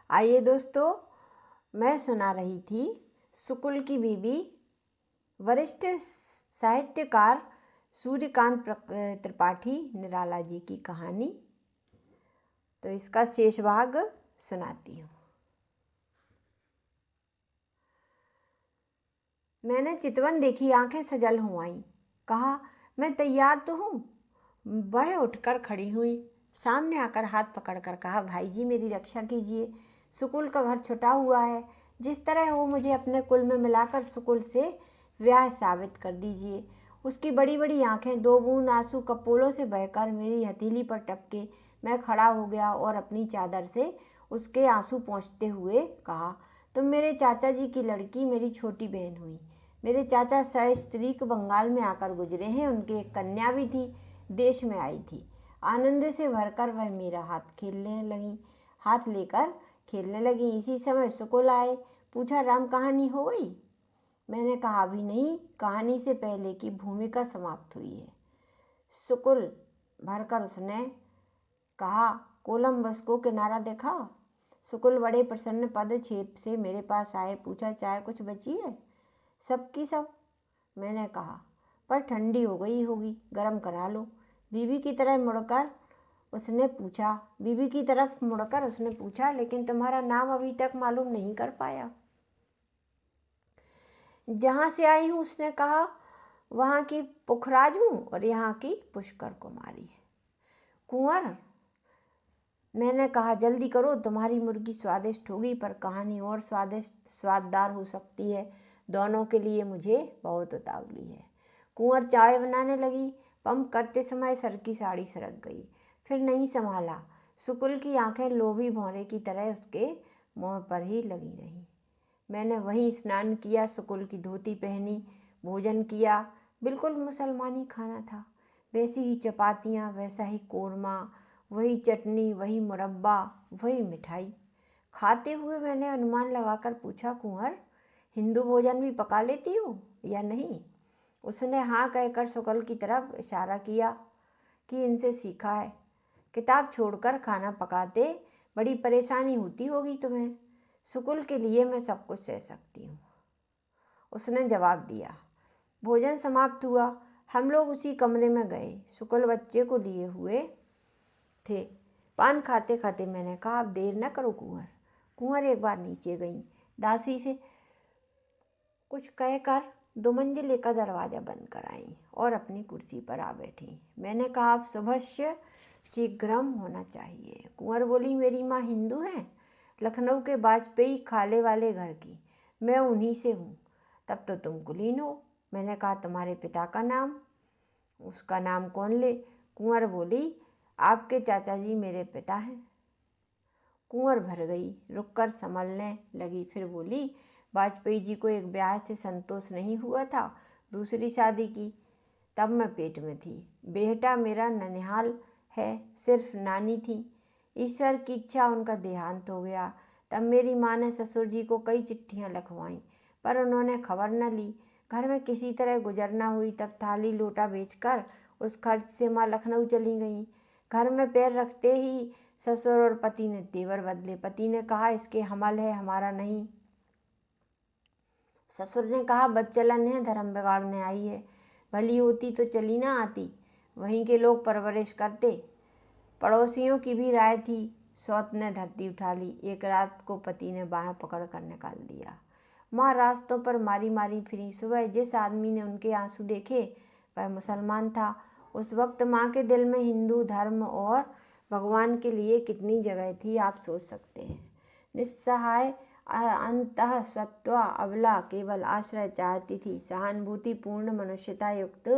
आइए दोस्तों, मैं सुना रही थी शुक्ल की बीवी वरिष्ठ साहित्यकार सूर्यकांत त्रिपाठी निराला जी की कहानी। तो इसका शेष भाग सुनाती हूँ। मैंने चितवन देखी, आंखें सजल हो आईं। कहा, मैं तैयार तो हूँ। वह उठकर खड़ी हुई, सामने आकर हाथ पकड़कर कहा, भाई जी मेरी रक्षा कीजिए। शुक्ल का घर छुटा हुआ है, जिस तरह हो मुझे अपने कुल में मिलाकर शुक्ल से ब्याह साबित कर दीजिए। उसकी बड़ी बड़ी आंखें दो बूंद आंसू कपोलों से बहकर मेरी हथेली पर टपके। मैं खड़ा हो गया और अपनी चादर से उसके आंसू पोंछते हुए कहा, तुम मेरे चाचा जी की लड़की, मेरी छोटी बहन हुई। मेरे चाचा सस्त्रीक बंगाल में आकर गुजरे हैं। उनकी एक कन्या भी थी, देश में आई थी। आनंद से भरकर वह मेरा हाथ लेकर खेलने लगी। इसी समय शुक्ल आए। पूछा, राम कहानी हो गई? मैंने कहा, अभी नहीं, कहानी से पहले की भूमिका समाप्त हुई है। शुक्ल भरकर उसने कहा, कोलंबस को किनारा देखा? शुक्ल बड़े प्रसन्न पदक्षेप से मेरे पास आए। पूछा, चाय कुछ बची है? सबकी सब, मैंने कहा, पर ठंडी हो गई होगी, गर्म करा लो। बीवी की तरफ मुड़कर उसने पूछा, लेकिन तुम्हारा नाम अभी तक मालूम नहीं कर पाया। जहाँ से आई हूँ, उसने कहा, वहाँ की पुखराज हूँ और यहाँ की पुष्कर कुमारी है। कुंवर, मैंने कहा, जल्दी करो, तुम्हारी मुर्गी स्वादिष्ट होगी, पर कहानी और स्वाददार हो सकती है। दोनों के लिए मुझे बहुत उतावली है। कुंवर चाय बनाने लगी। पंप करते समय सर की साड़ी सरक गई, फिर नहीं संभाला। शुक्ल की आंखें लोभी भौरे की तरह उसके मुंह पर ही लगी रहीं। मैंने वहीं स्नान किया, शुक्ल की धोती पहनी, भोजन किया। बिल्कुल मुसलमानी खाना था। वैसी ही चपातियाँ, वैसा ही कोरमा, वही चटनी, वही मुरब्बा, वही मिठाई। खाते हुए मैंने अनुमान लगाकर पूछा, कुंवर, हिंदू भोजन भी पका लेती हो या नहीं? उसने हाँ कहकर शुक्ल की तरफ इशारा किया कि इनसे सीखा है। किताब छोड़कर खाना पकाते बड़ी परेशानी होती होगी तुम्हें। शुक्ल के लिए मैं सब कुछ सह सकती हूँ, उसने जवाब दिया। भोजन समाप्त हुआ। हम लोग उसी कमरे में गए। शुक्ल बच्चे को लिए हुए थे। पान खाते खाते मैंने कहा, अब देर न करो कुंवर। कुंवर एक बार नीचे गई, दासी से कुछ कहकर 2 मंजिले का दरवाज़ा बंद कराई और अपनी कुर्सी पर आ बैठी। मैंने कहा, अब सुबह शीघ्रम होना चाहिए। कुंवर बोली, मेरी माँ हिंदू है, लखनऊ के वाजपेयी खाले वाले घर की। मैं उन्हीं से हूँ। तब तो तुम कुलीन हो। मैंने कहा, तुम्हारे पिता का नाम? उसका नाम कौन ले? कुंवर बोली, आपके चाचा जी मेरे पिता हैं। कुंवर भर गई, रुककर संभलने लगी, फिर बोली, वाजपेयी जी को एक ब्याह से संतोष नहीं हुआ था, दूसरी शादी की, तब मैं पेट में थी। बेटा मेरा ननिहाल है, सिर्फ नानी थी। ईश्वर की इच्छा उनका देहांत हो गया। तब मेरी माँ ने ससुर जी को कई चिट्ठियाँ लिखवाईं, पर उन्होंने खबर न ली। घर में किसी तरह गुजरना हुई। तब थाली लोटा बेचकर उस खर्च से माँ लखनऊ चली गई। घर में पैर रखते ही ससुर और पति ने तेवर बदले। पति ने कहा, इसके हमल है, हमारा नहीं। ससुर ने कहा, बदचलन है, धर्म बिगाड़ने आई है, भली होती तो चली ना आती, वहीं के लोग परवरिश करते। पड़ोसियों की भी राय थी। सौत ने धरती उठा ली। एक रात को पति ने बाहें पकड़ कर निकाल दिया। माँ रास्तों पर मारी मारी फिरी। सुबह जिस आदमी ने उनके आंसू देखे वह मुसलमान था। उस वक्त माँ के दिल में हिंदू धर्म और भगवान के लिए कितनी जगह थी, आप सोच सकते हैं। निस्सहाय, अंतः सत्वा अबला, केवल आश्रय चाहती थी। सहानुभूतिपूर्ण मनुष्यता युक्त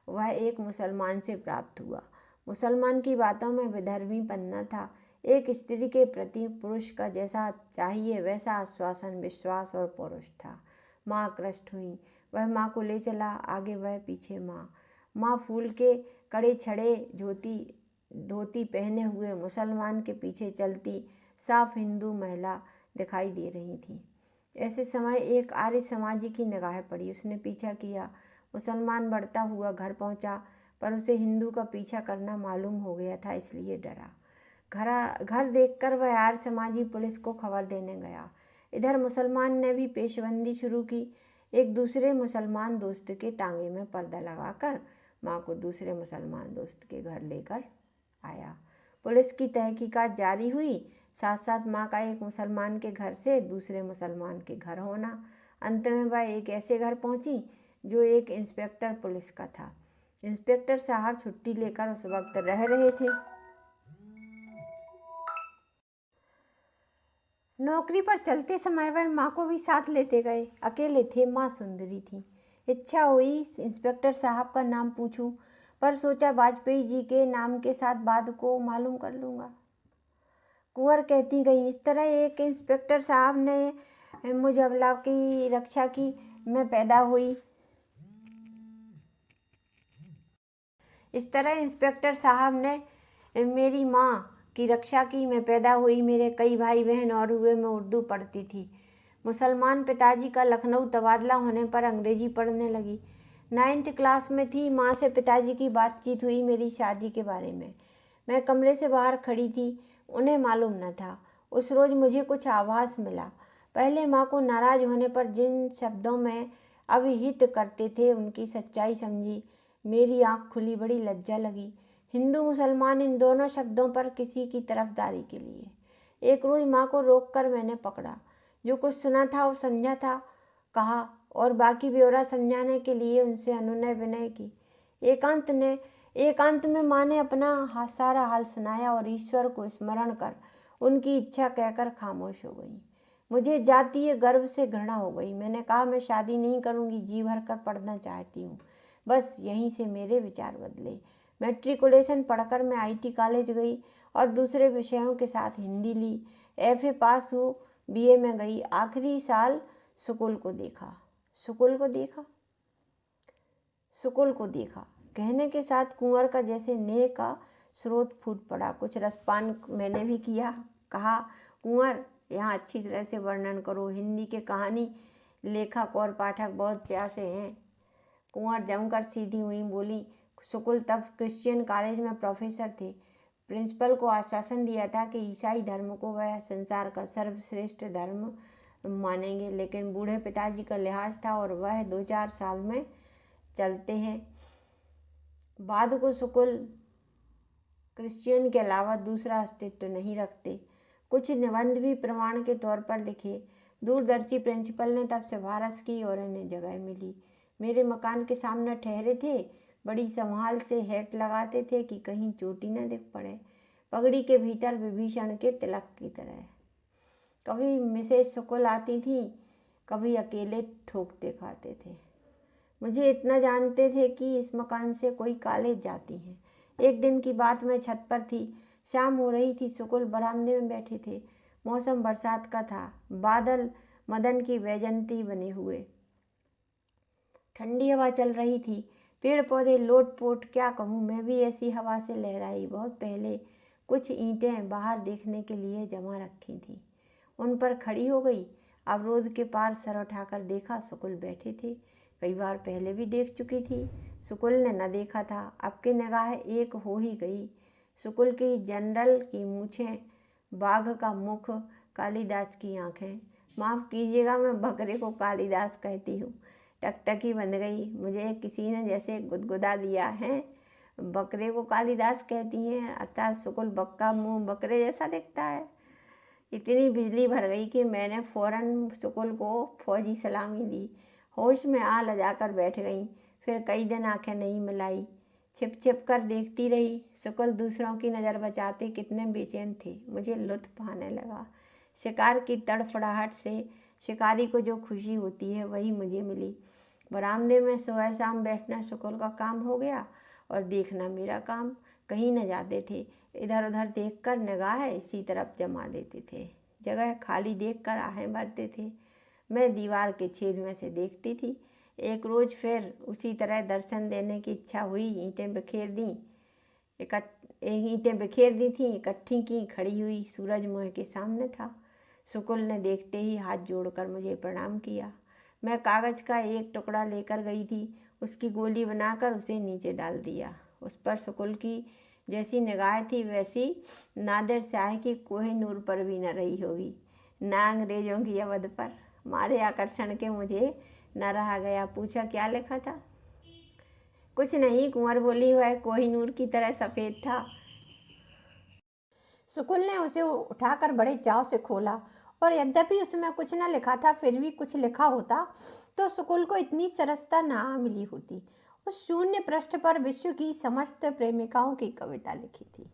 वह एक मुसलमान से प्राप्त हुआ। मुसलमान की बातों में विधर्मी पन्ना था। एक स्त्री के प्रति पुरुष का जैसा चाहिए वैसा आश्वासन, विश्वास और पौरुष था। माँ आकृष्ट हुई। वह माँ को ले चला, आगे वह, पीछे माँ। माँ फूल के कड़े छड़े धोती पहने हुए मुसलमान के पीछे चलती साफ हिंदू महिला दिखाई दे रही थी। ऐसे समय एक आर्य समाजी की निगाह पड़ी। उसने पीछा किया। मुसलमान बढ़ता हुआ घर पहुंचा, पर उसे हिंदू का पीछा करना मालूम हो गया था, इसलिए डरा। घर देखकर वह आर्य समाजी पुलिस को खबर देने गया। इधर मुसलमान ने भी पेशबंदी शुरू की। एक दूसरे मुसलमान दोस्त के तांगे में पर्दा लगाकर माँ को दूसरे मुसलमान दोस्त के घर लेकर आया। पुलिस की तहकीकात जारी हुई। साथ साथ माँ का एक मुसलमान के घर से दूसरे मुसलमान के घर होना। अंत में वह एक ऐसे घर पहुँची जो एक इंस्पेक्टर पुलिस का था। इंस्पेक्टर साहब छुट्टी लेकर उस वक्त रह रहे थे। नौकरी पर चलते समय वह माँ को भी साथ लेते गए। अकेले थे, माँ सुंदरी थी। इच्छा हुई इंस्पेक्टर साहब का नाम पूछूं, पर सोचा वाजपेयी जी के नाम के साथ बाद को मालूम कर लूँगा। कुंवर कहती गई, इस तरह एक इंस्पेक्टर साहब ने मुझ अबला की रक्षा की, मैं पैदा हुई। इस तरह इंस्पेक्टर साहब ने मेरी माँ की रक्षा की, मैं पैदा हुई। मेरे कई भाई बहन और हुए। मैं उर्दू पढ़ती थी। मुसलमान पिताजी का लखनऊ तबादला होने पर अंग्रेजी पढ़ने लगी। 9th क्लास में थी। माँ से पिताजी की बातचीत हुई मेरी शादी के बारे में। मैं कमरे से बाहर खड़ी थी, उन्हें मालूम न था। उस रोज़ मुझे कुछ आभास मिला। पहले माँ को नाराज़ होने पर जिन शब्दों में अभिहित करते थे उनकी सच्चाई समझी। मेरी आँख खुली, बड़ी लज्जा लगी। हिंदू मुसलमान इन दोनों शब्दों पर किसी की तरफदारी के लिए। एक रोज़ माँ को रोककर मैंने पकड़ा। जो कुछ सुना था और समझा था कहा, और बाकी ब्यौरा समझाने के लिए उनसे अनुनय विनय की। एकांत में माँ ने अपना सारा हाल सुनाया और ईश्वर को स्मरण कर उनकी इच्छा कहकर खामोश हो गई। मुझे जातीय गर्व से घृणा हो गई। मैंने कहा, मैं शादी नहीं करूँगी, जी भर कर पढ़ना चाहती हूँ। बस यहीं से मेरे विचार बदले। मैट्रिकुलेशन पढ़कर मैं IT कॉलेज गई और दूसरे विषयों के साथ हिंदी ली। FA पास हो, BA में गई। आखिरी साल सुकुल को देखा। कहने के साथ कुंवर का जैसे नेह का स्रोत फूट पड़ा। कुछ रसपान मैंने भी किया। कहा, कुंवर, यहाँ अच्छी तरह से वर्णन करो। हिंदी के कहानी लेखक और पाठक बहुत प्यासे हैं। कुंवर जमकर सीधी हुई, बोली, सुकुल तब क्रिश्चियन कॉलेज में प्रोफेसर थे। प्रिंसिपल को आश्वासन दिया था कि ईसाई धर्म को वह संसार का सर्वश्रेष्ठ धर्म मानेंगे, लेकिन बूढ़े पिताजी का लिहाज था और वह 2-4 साल में चलते हैं। बाद को सुकुल क्रिश्चियन के अलावा दूसरा अस्तित्व नहीं रखते। कुछ निबंध भी प्रमाण के तौर पर लिखे। दूरदर्शी प्रिंसिपल ने तब सिफारिश की और इन्हें जगह मिली। मेरे मकान के सामने ठहरे थे। बड़ी संभाल से हैट लगाते थे कि कहीं चोटी न दिख पड़े। पगड़ी के भीतर विभीषण के तिलक की तरह। कभी मिसेस सुकुल आती थी, कभी अकेले ठोकते खाते थे। मुझे इतना जानते थे कि इस मकान से कोई कॉलेज जाती हैं। एक दिन की बात, मैं छत पर थी। शाम हो रही थी। सुकुल बरामदे में बैठे थे। मौसम बरसात का था। बादल मदन की वैजंती बने हुए। ठंडी हवा चल रही थी। पेड़ पौधे लोट पोट, क्या कहूँ, मैं भी ऐसी हवा से लहराई। बहुत पहले कुछ ईंटें बाहर देखने के लिए जमा रखी थी, उन पर खड़ी हो गई। अवरोध के पार सर उठाकर देखा, सुकुल बैठे थे। कई बार पहले भी देख चुकी थी। सुकुल ने न देखा था। अब की निगाह एक हो ही गई। सुकुल की जनरल की मूछें, बाघ का मुख, कालिदास की आंखें। माफ़ कीजिएगा, मैं बकरे को कालिदास कहती हूँ। टकटकी बंध गई। मुझे किसी ने जैसे गुदगुदा दिया है। बकरे को कालिदास कहती हैं, अर्थात सुकुल बक्का मुँह बकरे जैसा दिखता है। इतनी बिजली भर गई कि मैंने फौरन सुकुल को फौजी सलामी दी। होश में आ लजाकर बैठ गई। फिर कई दिन आंखें नहीं मिलाई। छिप छिप कर देखती रही। सुकुल दूसरों की नज़र बचाते कितने बेचैन थे। मुझे लुत्फ आने लगा। शिकार की तड़फड़ाहट से शिकारी को जो खुशी होती है वही मुझे मिली। बरामदे में सुबह शाम बैठना सुकुल का काम हो गया और देखना मेरा काम। कहीं न जाते थे। इधर उधर देखकर निगाह इसी तरफ जमा देते थे। जगह खाली देखकर आहें भरते थे। मैं दीवार के छेद में से देखती थी। एक रोज़ फिर उसी तरह दर्शन देने की इच्छा हुई। ईंटें बिखेर दी थीं, इकट्ठी की, खड़ी हुई। सूरज मुँह के सामने था। सुकुल ने देखते ही हाथ जोड़कर मुझे प्रणाम किया। मैं कागज़ का एक टुकड़ा लेकर गई थी। उसकी गोली बनाकर उसे नीचे डाल दिया। उस पर सुकुल की जैसी निगाह थी वैसी नादिर शाह की कोहिनूर पर भी न रही होगी, ना अंग्रेजों की अवध पर। मारे आकर्षण के मुझे न रहा गया। पूछा क्या लिखा था? कुछ नहीं, कुंवर बोली। वह कोहिनूर की तरह सफ़ेद था। सुकुल ने उसे उठाकर बड़े चाव से खोला और यद्यपि उसमें कुछ न लिखा था फिर भी कुछ लिखा होता तो सुकुल को इतनी सरसता ना मिली होती। उस शून्य पृष्ठ पर विश्व की समस्त प्रेमिकाओं की कविता लिखी थी।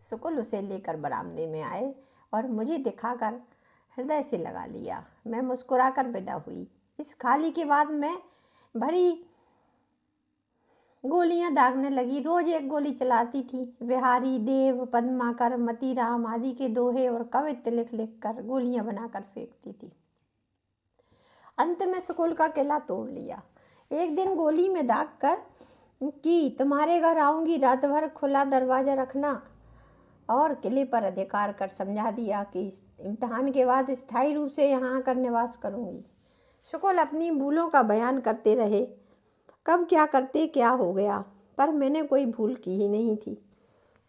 सुकुल उसे लेकर बरामदे में आए और मुझे दिखाकर हृदय से लगा लिया। मैं मुस्कुराकर विदा हुई। इस खाली के बाद मैं भरी गोलियां दागने लगी। रोज एक गोली चलाती थी। विहारी, देव, पद्माकर, मतीराम आदि के दोहे और कवित्त लिख लिख कर गोलियां बनाकर फेंकती थी। अंत में सुकुल का किला तोड़ लिया। एक दिन गोली में दाग कर कि तुम्हारे घर आऊंगी, रात भर खुला दरवाजा रखना, और किले पर अधिकार कर समझा दिया कि इम्तिहान के बाद स्थायी रूप से यहाँ आकर निवास करूंगी। सुकुल अपनी भूलों का बयान करते रहे। कब क्या करते क्या हो गया, पर मैंने कोई भूल की ही नहीं थी।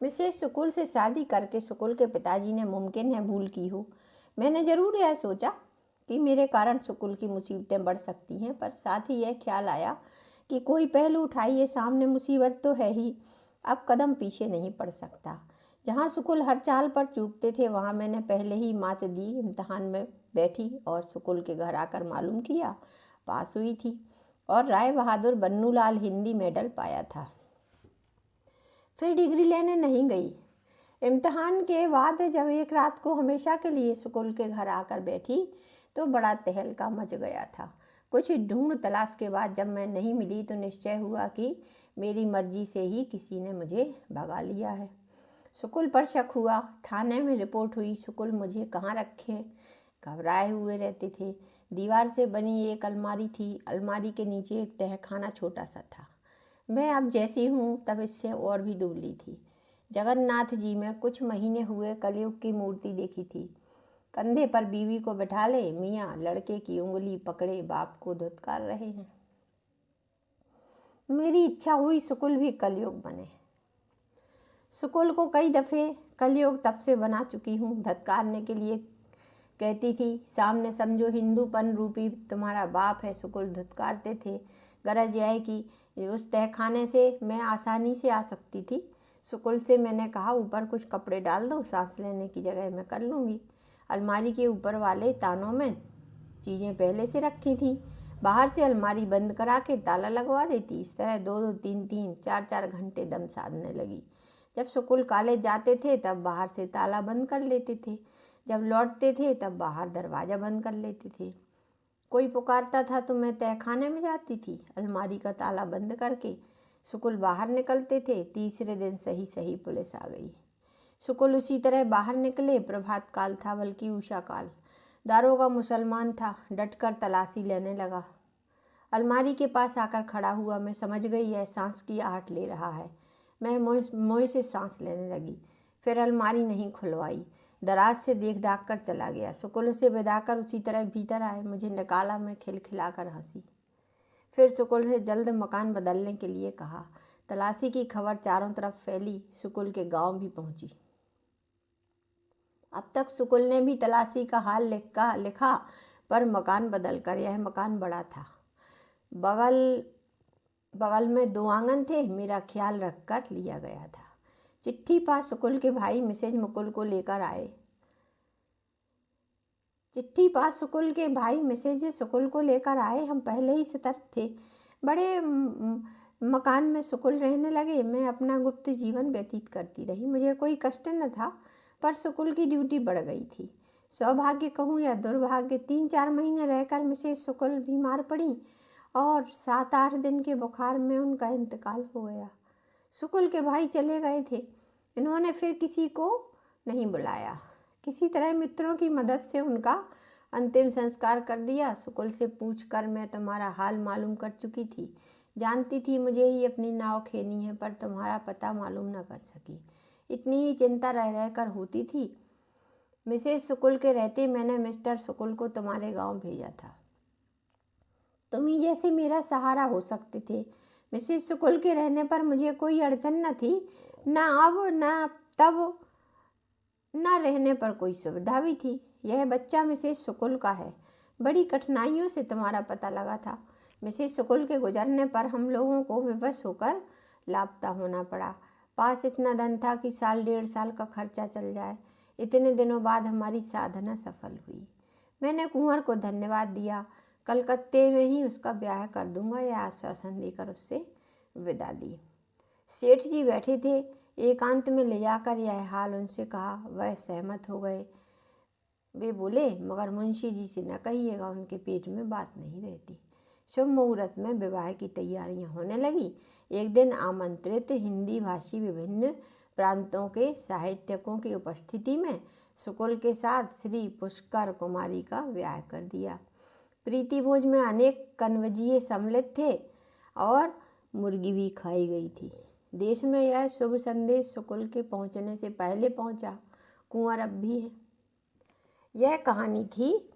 मिसेस सुकुल से शादी करके सुकुल के पिताजी ने मुमकिन है भूल की हो। मैंने ज़रूर यह सोचा कि मेरे कारण सुकुल की मुसीबतें बढ़ सकती हैं, पर साथ ही यह ख्याल आया कि कोई पहलू उठाइए, सामने मुसीबत तो है ही, अब कदम पीछे नहीं पड़ सकता। जहाँ सुकुल हर चाल पर चूकते थे वहाँ मैंने पहले ही मात दी। इम्तिहान में बैठी और सुकुल के घर आकर मालूम किया पास हुई थी और राय बहादुर बन्नूलाल हिंदी मेडल पाया था। फिर डिग्री लेने नहीं गई। इम्तिहान के बाद जब एक रात को हमेशा के लिए सुकुल के घर आकर बैठी तो बड़ा तहलका मच गया था। कुछ ढूंढ तलाश के बाद जब मैं नहीं मिली तो निश्चय हुआ कि मेरी मर्जी से ही किसी ने मुझे भगा लिया है। सुकुल पर शक हुआ। थाने में रिपोर्ट हुई। सुकुल मुझे कहाँ रखें, घबराए हुए रहते थे। दीवार से बनी एक अलमारी थी। अलमारी के नीचे एक तहखाना छोटा सा था। मैं अब जैसी हूँ तब इससे और भी दुबली थी। जगन्नाथ जी में कुछ महीने हुए कलयुग की मूर्ति देखी थी। कंधे पर बीवी को बैठा ले मियाँ लड़के की उंगली पकड़े बाप को धुतकार रहे हैं। मेरी इच्छा हुई सुकुल भी कलयुग बने। सुकुल को कई दफ़े कलयुग तब से बना चुकी हूँ। धत्कारने के लिए कहती थी, सामने समझो हिंदूपन रूपी तुम्हारा बाप है। सुकुल धत्कारते थे। गरज यह कि उस तहखाने से मैं आसानी से आ सकती थी। सुकुल से मैंने कहा, ऊपर कुछ कपड़े डाल दो, सांस लेने की जगह मैं कर लूँगी। अलमारी के ऊपर वाले तानों में चीज़ें पहले से रखी थी। बाहर से अलमारी बंद करा के ताला लगवा देती। इस तरह 2-2, 3-3, 4-4 घंटे दम साधने लगी। जब सुकुल कॉलेज जाते थे तब बाहर से ताला बंद कर लेते थे। जब लौटते थे तब बाहर दरवाज़ा बंद कर लेते थे। कोई पुकारता था तो मैं तहखाने में जाती थी। अलमारी का ताला बंद करके सुकुल बाहर निकलते थे। तीसरे दिन सही सही पुलिस आ गई। सुकुल उसी तरह बाहर निकले। प्रभात काल था, बल्कि उषा काल। दारोगा मुसलमान था। डटकर तलाशी लेने लगा। अलमारी के पास आकर खड़ा हुआ। मैं समझ गई यह सांस की आहट ले रहा है। मैं मोह से सांस लेने लगी। फिर अलमारी नहीं खुलवाई। दराज से देख दाग कर चला गया। सुकुल से विदा कर उसी तरह भीतर आए। मुझे निकाला। मैं खिलखिलाकर हंसी। फिर सुकुल से जल्द मकान बदलने के लिए कहा। तलाशी की खबर चारों तरफ फैली। सुकुल के गांव भी पहुंची। अब तक सुकुल ने भी तलाशी का हाल लिखा पर मकान बदल कर। यह मकान बड़ा था। बगल में 2 आंगन थे। मेरा ख्याल रख कर लिया गया था। चिट्ठी पास सुकुल के भाई मिसेज मुकुल को लेकर आए। हम पहले ही सतर्क थे। बड़े मकान में सुकुल रहने लगे। मैं अपना गुप्त जीवन व्यतीत करती रही। मुझे कोई कष्ट न था, पर सुकुल की ड्यूटी बढ़ गई थी। सौभाग्य कहूँ या दुर्भाग्य, 3-4 महीने रहकर मिसेज सुकुल बीमार पड़ी और 7-8 दिन के बुखार में उनका इंतकाल हो गया। सुकुल के भाई चले गए थे। इन्होंने फिर किसी को नहीं बुलाया। किसी तरह मित्रों की मदद से उनका अंतिम संस्कार कर दिया। सुकुल से पूछकर मैं तुम्हारा हाल मालूम कर चुकी थी। जानती थी मुझे ही अपनी नाव खेनी है, पर तुम्हारा पता मालूम न कर सकी। इतनी ही चिंता रह रहकर होती थी। मिसेस सुकुल के रहते मैंने मिस्टर सुकुल को तुम्हारे गांव भेजा था। तुम ही जैसे मेरा सहारा हो सकते थे। मिसेस सुकुल के रहने पर मुझे कोई अड़चन न थी, ना अब ना तब न रहने पर कोई सुविधा भी थी। यह बच्चा मिसेस शुक्ल का है। बड़ी कठिनाइयों से तुम्हारा पता लगा था। मिसेस शुक्ल के गुजरने पर हम लोगों को विवश होकर लापता होना पड़ा। पास इतना धन था कि 1.5 साल का खर्चा चल जाए। इतने दिनों बाद हमारी साधना सफल हुई। मैंने कुंवर को धन्यवाद दिया। कलकत्ते में ही उसका ब्याह कर दूंगा, यह आश्वासन देकर उससे विदा ली। सेठ जी बैठे थे। एकांत में ले जाकर यह हाल उनसे कहा। वह सहमत हो गए। वे बोले, मगर मुंशी जी से न कहिएगा, उनके पेट में बात नहीं रहती। शुभ मुहूर्त में विवाह की तैयारियां होने लगी। एक दिन आमंत्रित हिंदी भाषी विभिन्न प्रांतों के साहित्यकों की उपस्थिति में शुक्ल के साथ श्री पुष्कर कुमारी का ब्याह कर दिया। प्रीति भोज में अनेक कन्वजिए सम्मिलित थे और मुर्गी भी खाई गई थी। देश में यह शुभ संदेश शुक्ल के पहुंचने से पहले पहुंचा। कुंवर अब भी है। यह कहानी थी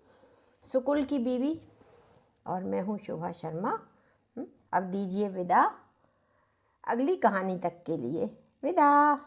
शुक्ल की बीवी और मैं हूँ शोभा शर्मा। अब दीजिए विदा। अगली कहानी तक के लिए विदा।